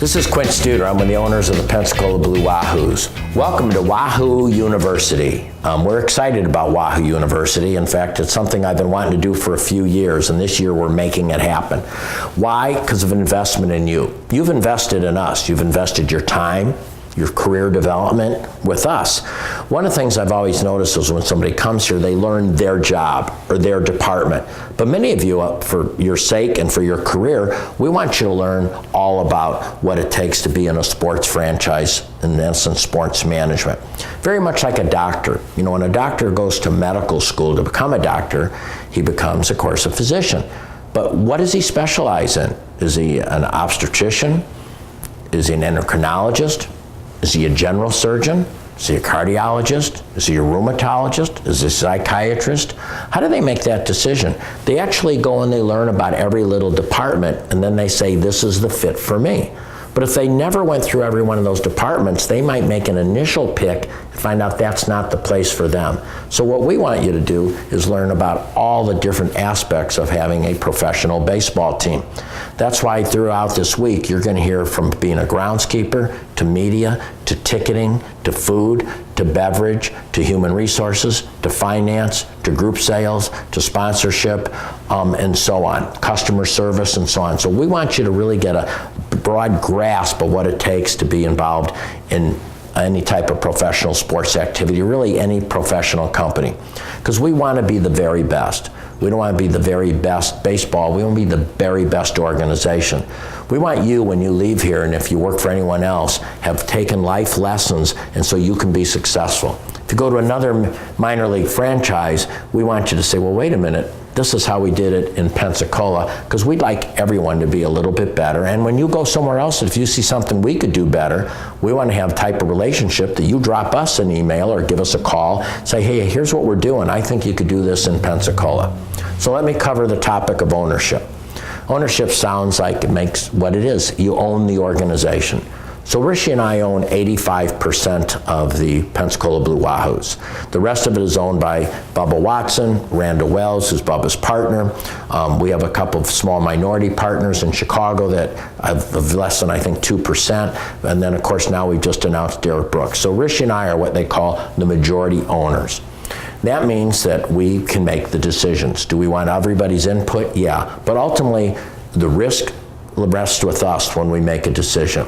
This is Quint. I'm one of the owners of the Pensacola Blue Wahoos. Welcome to Wahoo University. We're excited about Wahoo University. In fact, it's something I've been wanting to do for a few years, and this year we're making it happen. Why? Because of investment in you. You've invested in us. You've invested your time, your career development with us. One of the things I've always noticed is when somebody comes here, they learn their job or their department. But many of you, for your sake and for your career, we want you to learn all about what it takes to be in a sports franchise, in essence, sports management. Very much like a doctor. You know, when a doctor goes to medical school to become a doctor, he becomes, of course, a physician. But what does he specialize in? Is he an obstetrician? Is he an endocrinologist? Is he a general surgeon? Is he a cardiologist? Is he a rheumatologist? Is he a psychiatrist? How do they make that decision? They actually go and they learn about every little department, and then they say, this is the fit for me. But if they never went through every one of those departments, they might make an initial pick and find out that's not the place for them. So what we want you to do is learn about all the different aspects of having a professional baseball team. That's why throughout this week, you're going to hear from being a groundskeeper, to media, to ticketing, to food, to beverage, to human resources, to finance, to group sales, to sponsorship, and so on, customer service and so on. So we want you to really get a broad grasp of what it takes to be involved in any type of professional sports activity, really any professional company. Because we want to be the very best. We don't want to be the very best baseball, we want to be the very best organization. We want you, when you leave here, and if you work for anyone else, have taken life lessons, and so you can be successful. If you go to another minor league franchise, we want you to say, well, wait a minute, this is how we did it in Pensacola, because we'd like everyone to be a little bit better. And when you go somewhere else, if you see something we could do better, we want to have a type of relationship that you drop us an email or give us a call, say, hey, here's what we're doing. I think you could do this in Pensacola. So let me cover the topic of ownership. Ownership sounds like it makes what it is. You own the organization. So Rishi and I own 85% of the Pensacola Blue Wahoos. The rest of it is owned by Bubba Watson, Randall Wells, who's Bubba's partner. We have a couple of small minority partners in Chicago that have less than, I think, 2%. And then, of course, now we just announced Derek Brooks. So Rishi and I are what they call the majority owners. That means that we can make the decisions. Do we want everybody's input? Yeah. But ultimately, the risk rests with us when we make a decision.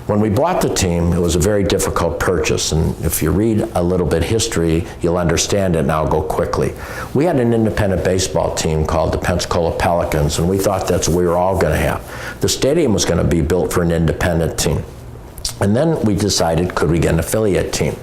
When we bought the team, it was a very difficult purchase, and if you read a little bit history, you'll understand it, and I'll go quickly. We had an independent baseball team called the Pensacola Pelicans, and we thought that's what we were all going to have. The stadium was going to be built for an independent team. And then we decided, could we get an affiliate team?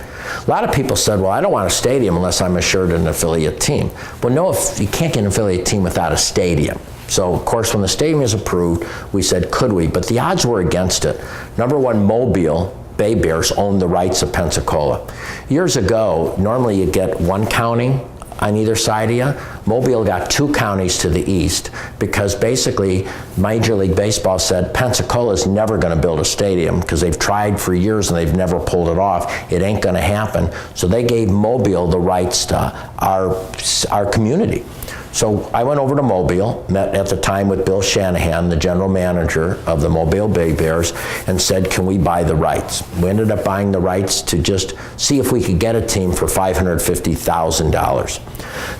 A lot of people said, well, I don't want a stadium unless I'm assured an affiliate team. Well, no, if you can't get an affiliate team without a stadium. So, of course, when the stadium is approved, we said, could we? But the odds were against it. Number one, Mobile Bay Bears owned the rights of Pensacola. Years ago, normally you get one county on either side of you. Mobile got two counties to the east because basically Major League Baseball said Pensacola is never going to build a stadium because they've tried for years and they've never pulled it off. It ain't going to happen. So they gave Mobile the rights to our community. So I went over to Mobile, met at the time with Bill Shanahan, the general manager of the Mobile Bay Bears, and said, can we buy the rights? We ended up buying the rights to just see if we could get a team for $550,000.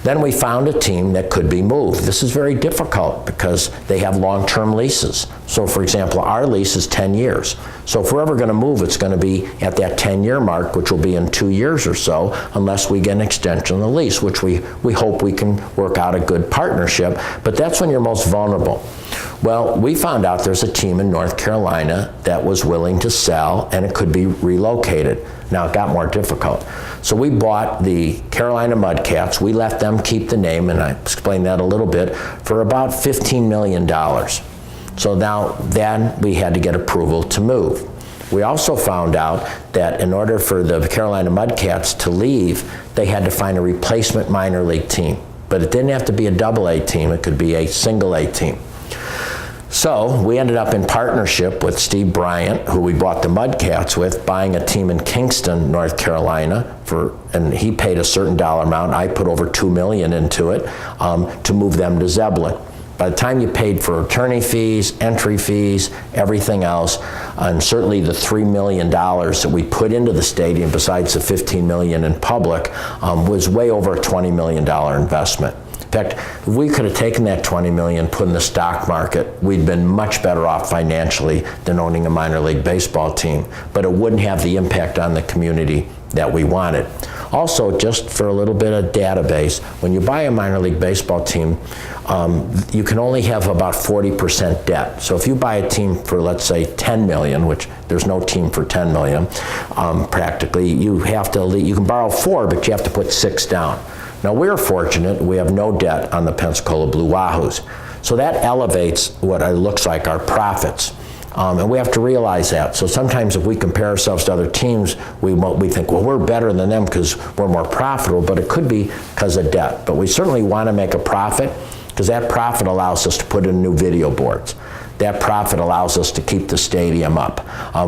Then we found a team that could be moved. This is very difficult because they have long-term leases. So for example, our lease is 10 years. So if we're ever going to move, it's going to be at that 10-year mark, which will be in 2 years or so, unless we get an extension of the lease, which we hope we can work out a good partnership, but that's when you're most vulnerable. Well, we found out there's a team in North Carolina that was willing to sell and it could be relocated. Now it got more difficult. So we bought the Carolina Mudcats. We let them keep the name, and I explained that a little bit, for about $15 million. So now then we had to get approval to move. We also found out that in order for the Carolina Mudcats to leave, they had to find a replacement minor league team. But it didn't have to be a double-A team, it could be a single-A team. So we ended up in partnership with Steve Bryant, who we bought the Mudcats with, buying a team in Kingston, North Carolina, and he paid a certain dollar amount. I put over $2 million into it to move them to Zebulon. By the time you paid for attorney fees, entry fees, everything else, and certainly the $3 million that we put into the stadium besides the $15 million in public was way over a $20 million investment. In fact, if we could have taken that $20 million, put in the stock market, we'd been much better off financially than owning a minor league baseball team, but it wouldn't have the impact on the community that we wanted. Also, just for a little bit of database, when you buy a minor league baseball team, you can only have about 40% debt. So if you buy a team for, let's say, $10 million, which there's no team for $10 million, practically, you can borrow 4, but you have to put 6 down. Now, we're fortunate, we have no debt on the Pensacola Blue Wahoos. So that elevates what it looks like our profits. And we have to realize that. So sometimes if we compare ourselves to other teams, we think, well, we're better than them because we're more profitable, but it could be because of debt. But we certainly want to make a profit because that profit allows us to put in new video boards. That profit allows us to keep the stadium up.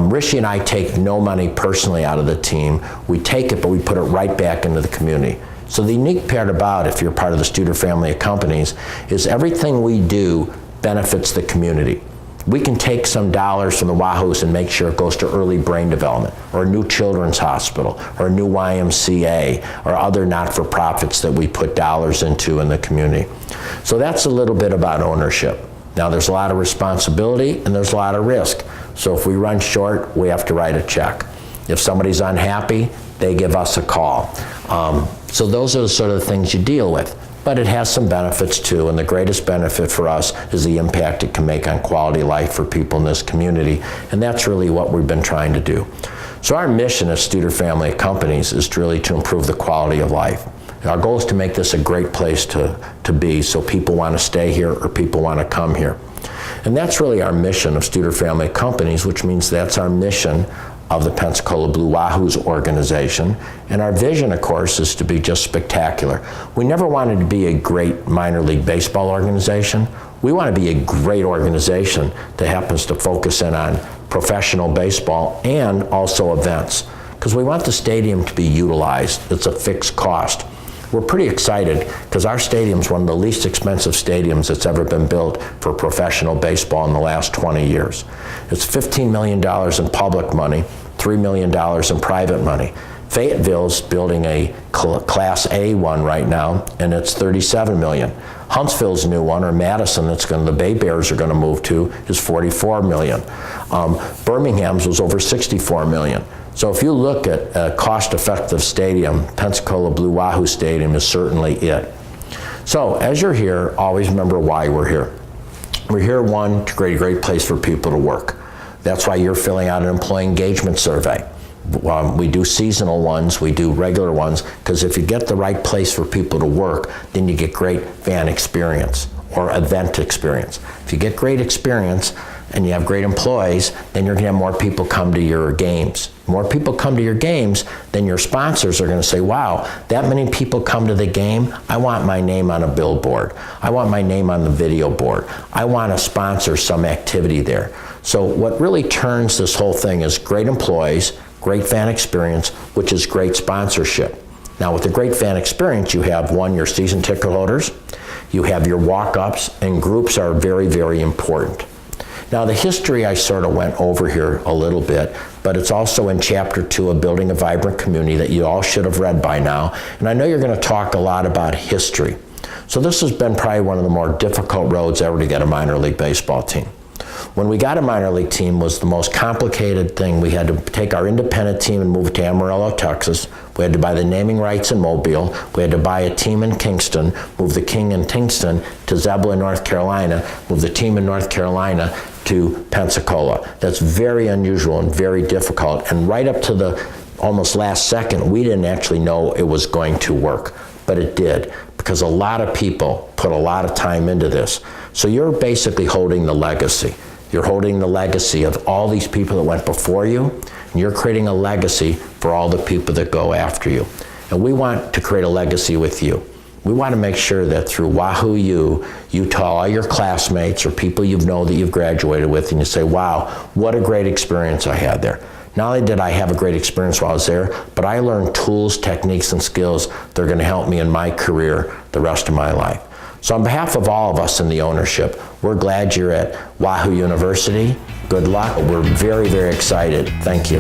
Rishi and I take no money personally out of the team. We take it, but we put it right back into the community. So the unique part about, if you're part of the Studer family of companies, is everything we do benefits the community. We can take some dollars from the Wahoos and make sure it goes to early brain development, or a new children's hospital, or a new YMCA, or other not-for-profits that we put dollars into in the community. So that's a little bit about ownership. Now, there's a lot of responsibility and there's a lot of risk. So if we run short, we have to write a check. If somebody's unhappy, they give us a call. So those are the sort of things you deal with. But it has some benefits too, and the greatest benefit for us is the impact it can make on quality of life for people in this community, and that's really what we've been trying to do. So our mission as Studer Family of Companies is really to improve the quality of life. Our goal is to make this a great place to be, so people want to stay here or people want to come here. And that's really our mission of Studer Family of Companies, which means that's our mission of the Pensacola Blue Wahoos organization. And our vision, of course, is to be just spectacular. We never wanted to be a great minor league baseball organization. We want to be a great organization that happens to focus in on professional baseball and also events, because we want the stadium to be utilized. It's a fixed cost. We're pretty excited because our stadium is one of the least expensive stadiums that's ever been built for professional baseball in the last 20 years. It's $15 million in public money, $3 million in private money. Fayetteville's building a Class A one right now, and it's $37 million. Huntsville's new one, or Madison, the Bay Bears are going to move to, is $44 million. Birmingham's was over $64 million. So if you look at a cost-effective stadium, Pensacola Blue Wahoo Stadium is certainly it. So as you're here, always remember why we're here. We're here, one, to create a great place for people to work. That's why you're filling out an employee engagement survey. We do seasonal ones, we do regular ones, because if you get the right place for people to work, then you get great fan experience or event experience. If you get great experience and you have great employees, then you're going to have more people come to your games. More people come to your games, then your sponsors are going to say, wow, that many people come to the game, I want my name on a billboard. I want my name on the video board. I want to sponsor some activity there. So what really turns this whole thing is great employees, great fan experience, which is great sponsorship. Now with the great fan experience, you have, one, your season ticket holders, you have your walk-ups, and groups are very, very important. Now the history I sort of went over here a little bit, but it's also in Chapter 2 of Building a Vibrant Community that you all should have read by now. And I know you're going to talk a lot about history. So this has been probably one of the more difficult roads ever to get a minor league baseball team. When we got a minor league team was the most complicated thing. We had to take our independent team and move it to Amarillo, Texas. We had to buy the naming rights in Mobile. We had to buy a team in Kingston, move the King in Kingston to Zebulon, North Carolina, move the team in North Carolina to Pensacola. That's very unusual and very difficult. And right up to the almost last second, we didn't actually know it was going to work, but it did, because a lot of people put a lot of time into this. So you're basically holding the legacy. You're holding the legacy of all these people that went before you, and you're creating a legacy for all the people that go after you. And we want to create a legacy with you. We want to make sure that through Wahoos U, you tell all your classmates or people you know that you've graduated with, and you say, wow, what a great experience I had there. Not only did I have a great experience while I was there, but I learned tools, techniques, and skills that are going to help me in my career the rest of my life. So on behalf of all of us in the ownership, we're glad you're at Wahoo University. Good luck. We're very, very excited. Thank you.